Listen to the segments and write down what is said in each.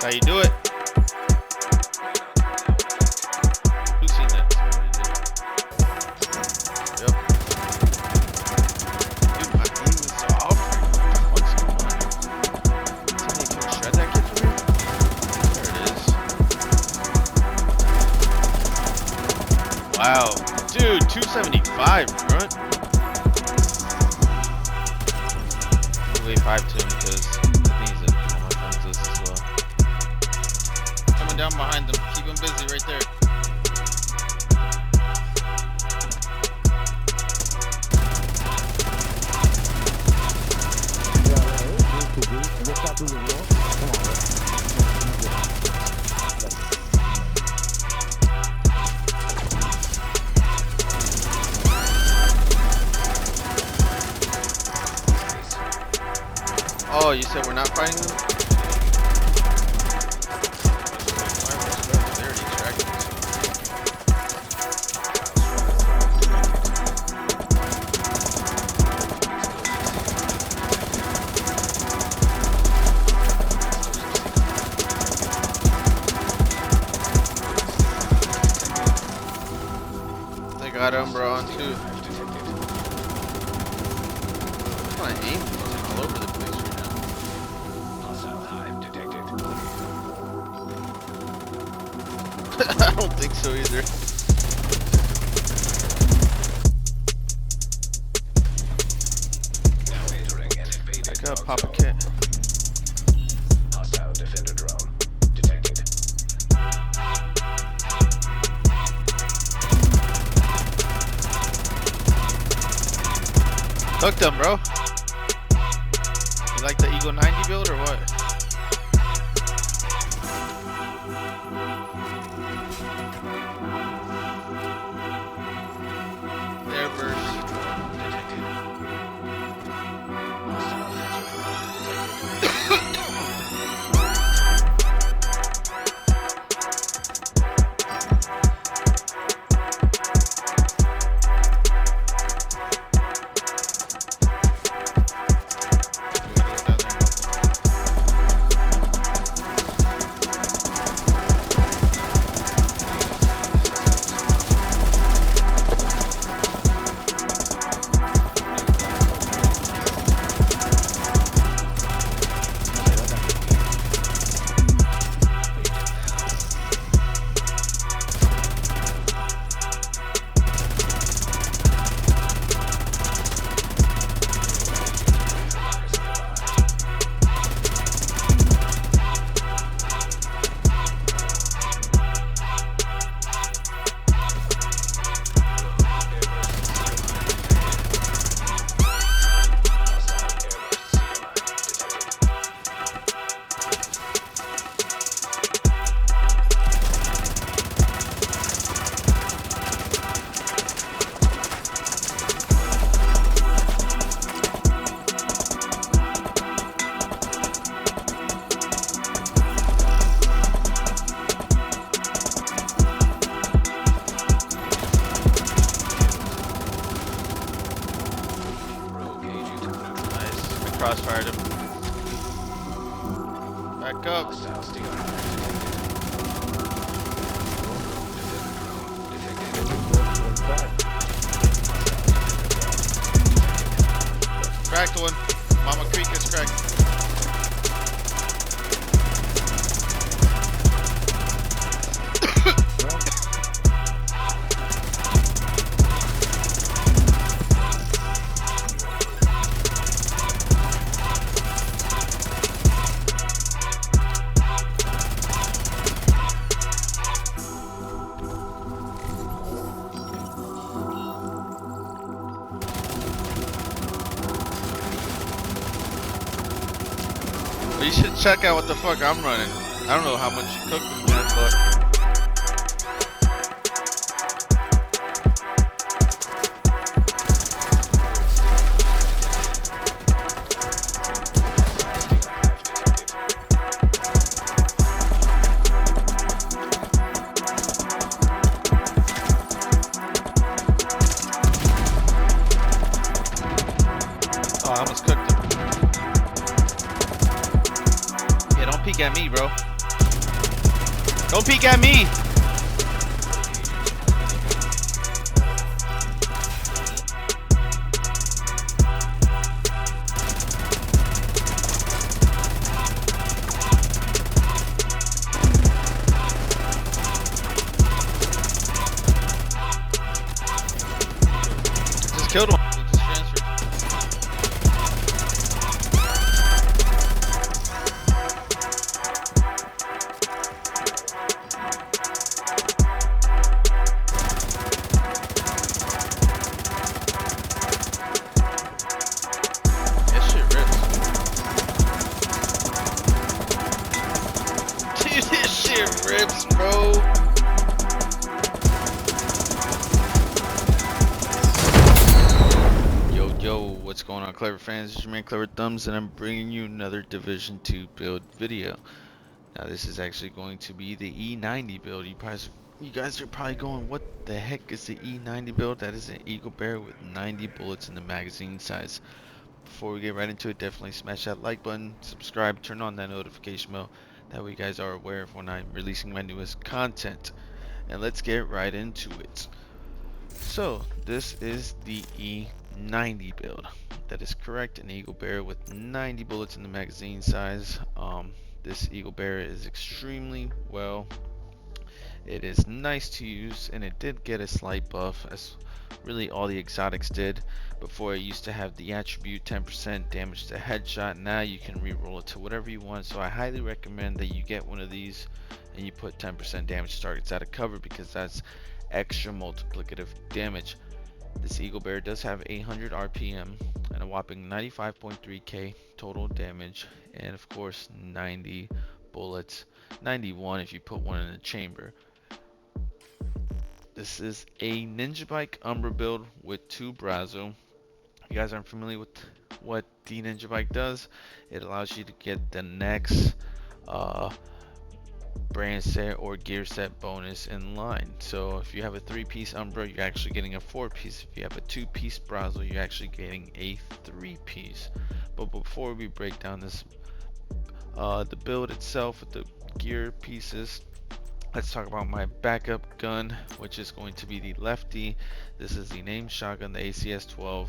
How you do it? Who's seen that? Yep. Dude, my aim is off. What's going on? Somebody can shred that kid for me? There it is. Wow. Dude, 275, grunt. Wait 5 to him because I think he's on my friend's list as well. Coming down behind them. Keep him busy right there. Oh, you said we're not fighting them? They're already extracting us. They got UMBRA on too. My aim is all over the place right now. I don't think so either. I got pop a kit. Hostile defender drone detected. Hooked them, bro. You like the Eagle 90 build or what? Air burst. Crossfired him. Back up. Cracked one. Mama Creek is cracked. You should check out what the fuck I'm running. I don't know how much you cooked them, man, but oh, I almost cooked them. Yeah, don't peek at me, bro. Don't peek at me! Just killed one. Just transferred. That shit rips. Dude, this shit rips, bro. Yo, what's going on, Clever fans? It's your man KleverThumbs, and I'm bringing you another Division 2 build video. Now, this is actually going to be the E90 build. You guys are probably going, what the heck is the E90 build? That is an Eagle Bear with 90 bullets in the magazine size. Before we get right into it, definitely smash that like button, subscribe, turn on that notification bell. That way you guys are aware of when I'm releasing my newest content. And let's get right into it. So, this is the E90 build. That is correct, an Eagle Bear with 90 bullets in the magazine size. This Eagle Bear is extremely well. It is nice to use, and it did get a slight buff, as really all the exotics did. Before, it used to have the attribute 10% damage to headshot. Now you can reroll it to whatever you want, so I highly recommend that you get one of these and you put 10% damage to targets out of cover, because that's extra multiplicative damage. This Eagle Bear does have 800 RPM and a whopping 95.3k total damage, and of course 90 bullets, 91 if you put one in the chamber. This is a NINJABIKE UMBRA build with 2 Brazo. If you guys aren't familiar with what the NINJABIKE does, it allows you to get the next brand set or gear set bonus in line. So if you have a 3-piece Umbra, you're actually getting a 4-piece. If you have a 2-piece Brazo, you're actually getting a 3-piece. But before we break down this the build itself with the gear pieces, let's talk about my backup gun, which is going to be the Lefty. This is the named shotgun, the ACS-12.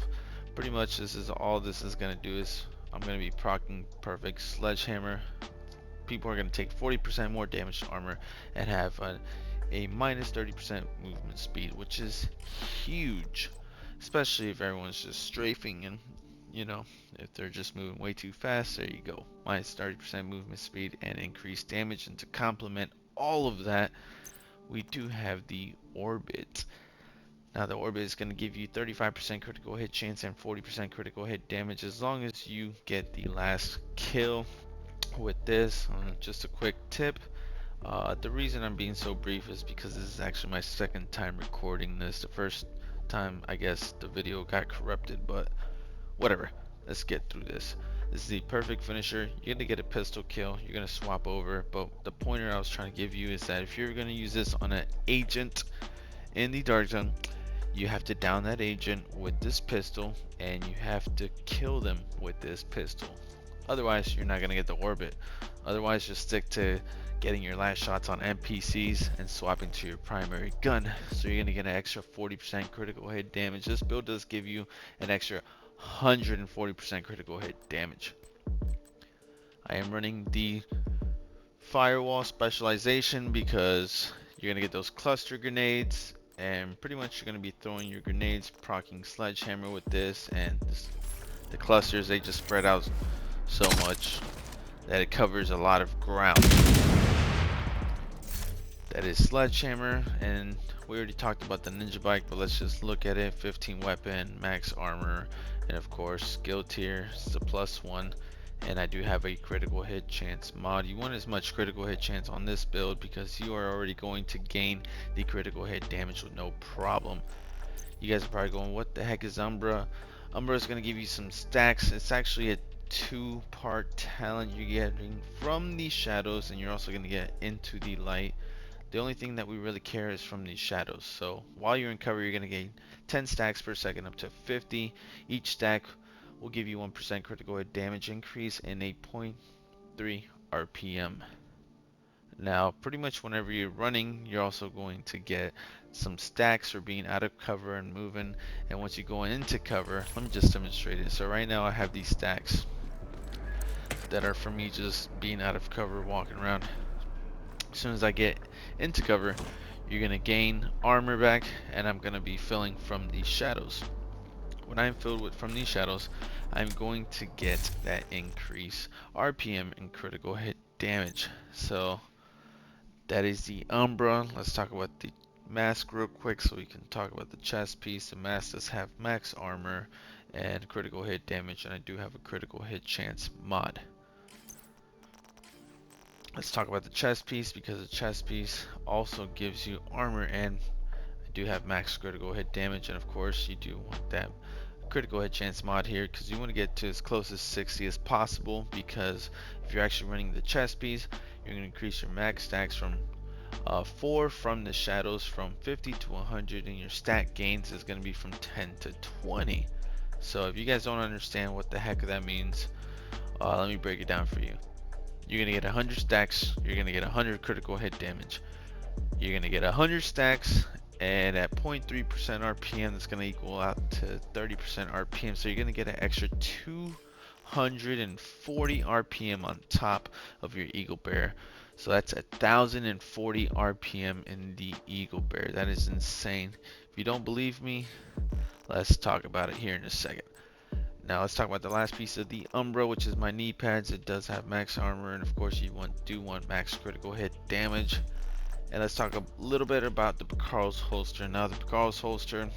Pretty much this is all this is going to do is I'm going to be proccing perfect sledgehammer. People are going to take 40% more damage to armor and have a minus 30% movement speed, which is huge, especially if everyone's just strafing, and you know, if they're just moving way too fast. There you go, minus 30% movement speed and increased damage. And to complement all of that, we do have the Orbit. Now the Orbit is going to give you 35% critical hit chance and 40% critical hit damage as long as you get the last kill with this. Just a quick tip, the reason I'm being so brief is because this is actually my second time recording this. The first time, I guess, the video got corrupted, but whatever, let's get through this. This is the perfect finisher. You're gonna get a pistol kill, you're gonna swap over, but the pointer I was trying to give you is that if you're gonna use this on an agent in the dark zone, you have to down that agent with this pistol, and you have to kill them with this pistol. Otherwise, you're not going to get the Orbit. Otherwise, just stick to getting your last shots on NPCs and swapping to your primary gun. So you're going to get an extra 40% critical hit damage. This build does give you an extra 140% critical hit damage. I am running the firewall specialization because you're going to get those cluster grenades, and pretty much you're going to be throwing your grenades, proccing sledgehammer with this, and the clusters, they just spread out so much that it covers a lot of ground. That is sledgehammer, and we already talked about the NINJABIKE, but let's just look at it. 15 weapon, max armor, and of course skill tier is a +1, and I do have a critical hit chance mod. You want as much critical hit chance on this build because you are already going to gain the critical hit damage with no problem. You guys are probably going, what the heck is Umbra? Umbra is going to give you some stacks. It's actually a 2-part talent you're getting from the shadows, and you're also going to get into the light. The only thing that we really care is from these shadows. So while you're in cover, you're going to gain 10 stacks per second up to 50. Each stack will give you 1% critical hit damage increase and a 0.3 RPM. Now, pretty much whenever you're running, you're also going to get some stacks for being out of cover and moving. And once you go into cover, let me just demonstrate it. So right now I have these stacks that are for me just being out of cover, walking around. As soon as I get into cover, you're gonna gain armor back, and I'm gonna be filling from these shadows. When I'm filled with from these shadows, I'm going to get that increase RPM and critical hit damage. So that is the Umbra. Let's talk about the mask real quick so we can talk about the chest piece. The mask does have max armor and critical hit damage, and I do have a critical hit chance mod. Let's talk about the chest piece, because the chest piece also gives you armor, and I do have max critical hit damage, and of course you do want that critical hit chance mod here because you want to get to as close as 60 as possible, because if you're actually running the chest piece, you're going to increase your max stacks from 4 from the shadows from 50 to 100, and your stack gains is going to be from 10 to 20. So if you guys don't understand what the heck that means, let me break it down for you. You're going to get 100 stacks, you're going to get 100 critical hit damage. You're going to get 100 stacks, and at 0.3% RPM, that's going to equal out to 30% RPM. So you're going to get an extra 240 RPM on top of your Eagle Bear. So that's 1,040 RPM in the Eagle Bear. That is insane. If you don't believe me, let's talk about it here in a second. Now let's talk about the last piece of the Umbra, which is my knee pads. It does have max armor, and of course you do want max critical hit damage. And let's talk a little bit about the Picaro's holster. Now the Picaro's holster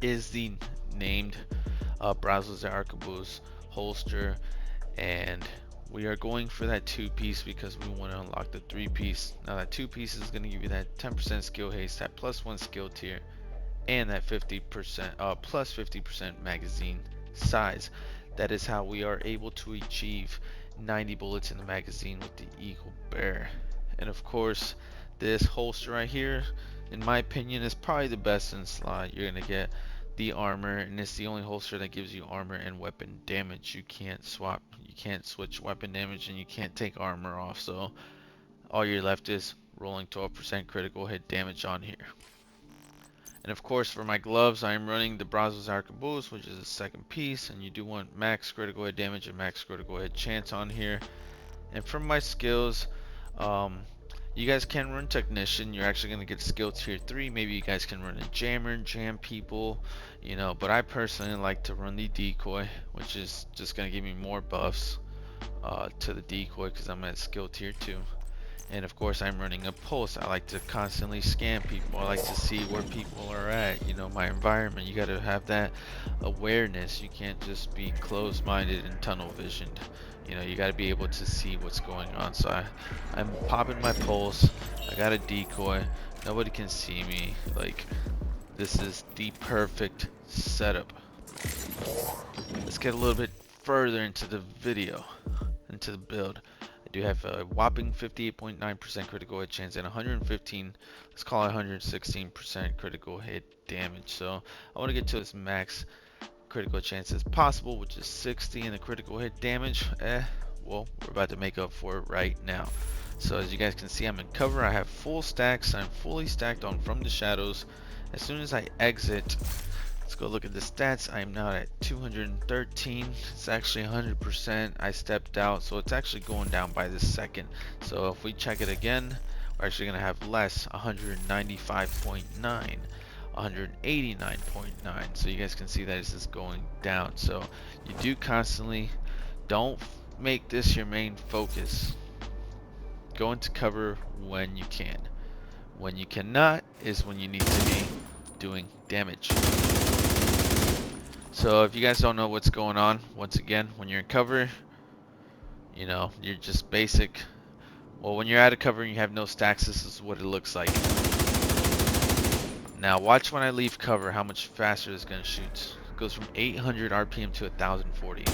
is the named Brazos Arquebus holster, and we are going for that 2-piece because we want to unlock the 3-piece. Now that 2-piece is going to give you that 10% skill haste, that +1 skill tier, and that 50% plus 50% magazine size. That is how we are able to achieve 90 bullets in the magazine with the Eagle Bear. And of course, this holster right here, in my opinion, is probably the best in slot. You're gonna get the armor, and it's the only holster that gives you armor and weapon damage. You can't switch weapon damage, and you can't take armor off. So all you're left is rolling 12% critical hit damage on here. And of course, for my gloves, I am running the Brazos Arquebus, which is the second piece, and you do want max critical hit damage and max critical hit chance on here. And from my skills, you guys can run Technician. You're actually going to get skill tier 3. Maybe you guys can run a Jammer, jam people, you know, but I personally like to run the Decoy, which is just going to give me more buffs to the Decoy because I'm at skill tier 2. And of course I'm running a pulse. I like to constantly scan people. I like to see where people are at, you know, my environment. You got to have that awareness. You can't just be closed-minded and tunnel visioned. You know, you got to be able to see what's going on. So I'm popping my pulse. I got a decoy. Nobody can see me. Like, this is the perfect setup. Let's get a little bit further into the video, into the build. I do have a whopping 58.9% critical hit chance and 115, let's call it 116% critical hit damage. So I want to get to as max critical chance as possible, which is 60, and the critical hit damage, well, we're about to make up for it right now. So as you guys can see, I'm in cover. I have full stacks. I'm fully stacked on from the shadows. As soon as I exit, let's go look at the stats. I am now at 213. It's actually 100%. I stepped out, so it's actually going down by the second. So if we check it again, we're actually going to have less, 195.9, 189.9. So you guys can see that this is going down. So you do constantly, don't make this your main focus. Go into cover when you can. When you cannot is when you need to be doing damage. So if you guys don't know what's going on, once again, when you're in cover, you know, you're just basic. Well, when you're out of cover and you have no stacks, this is what it looks like. Now watch when I leave cover how much faster this gun shoots. It goes from 800 RPM to 1040.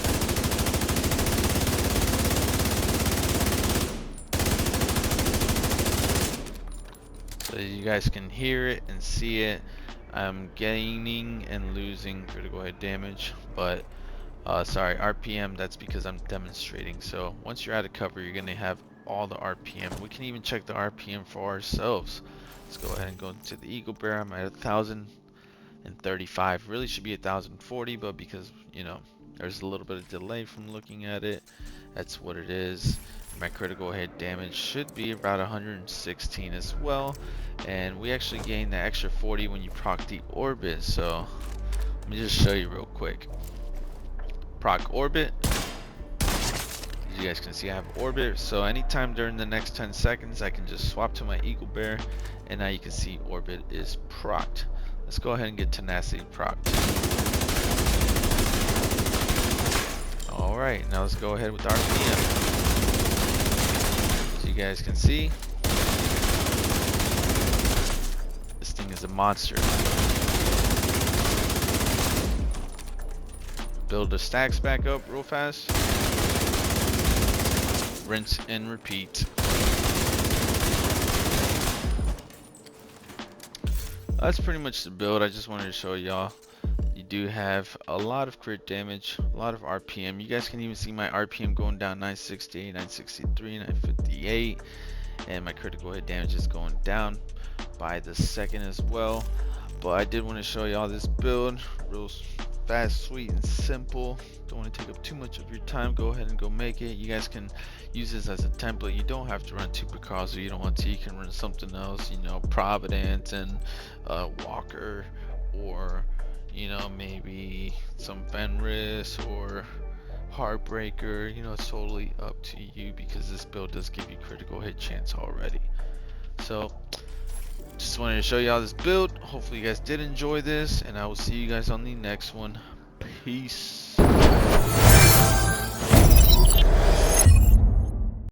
So you guys can hear it and see it. I'm gaining and losing critical hit damage, but sorry, RPM, that's because I'm demonstrating. So once you're out of cover, you're gonna have all the RPM. We can even check the RPM for ourselves. Let's go ahead and go to the Eagle Bear. I'm at 1,035. Really should be 1,040, but because, you know, there's a little bit of delay from looking at it, that's what it is. My critical hit damage should be about 116 as well, and we actually gain the extra 40 when you proc the orbit. So let me just show you real quick. Proc orbit. As you guys can see, I have orbit, so anytime during the next 10 seconds I can just swap to my Eagle Bear, and now you can see orbit is procced. Let's go ahead and get tenacity procced. Alright, now let's go ahead with RPM. As you guys can see, this thing is a monster. Build the stacks back up real fast. Rinse and repeat. That's pretty much the build. I just wanted to show y'all. You do have a lot of crit damage, a lot of RPM. You guys can even see my RPM going down 968, 963, 958, and my critical hit damage is going down by the second as well. But I did want to show y'all this build, real fast, sweet, and simple. Don't want to take up too much of your time. Go ahead and go make it. You guys can use this as a template. You don't have to run two Picasso. You don't want to. You can run something else, you know, Providence and Walker, or you know, maybe some Fenris or Heartbreaker. You know, it's totally up to you, because this build does give you critical hit chance already. So just wanted to show y'all this build. Hopefully you guys did enjoy this, and I will see you guys on the next one. Peace.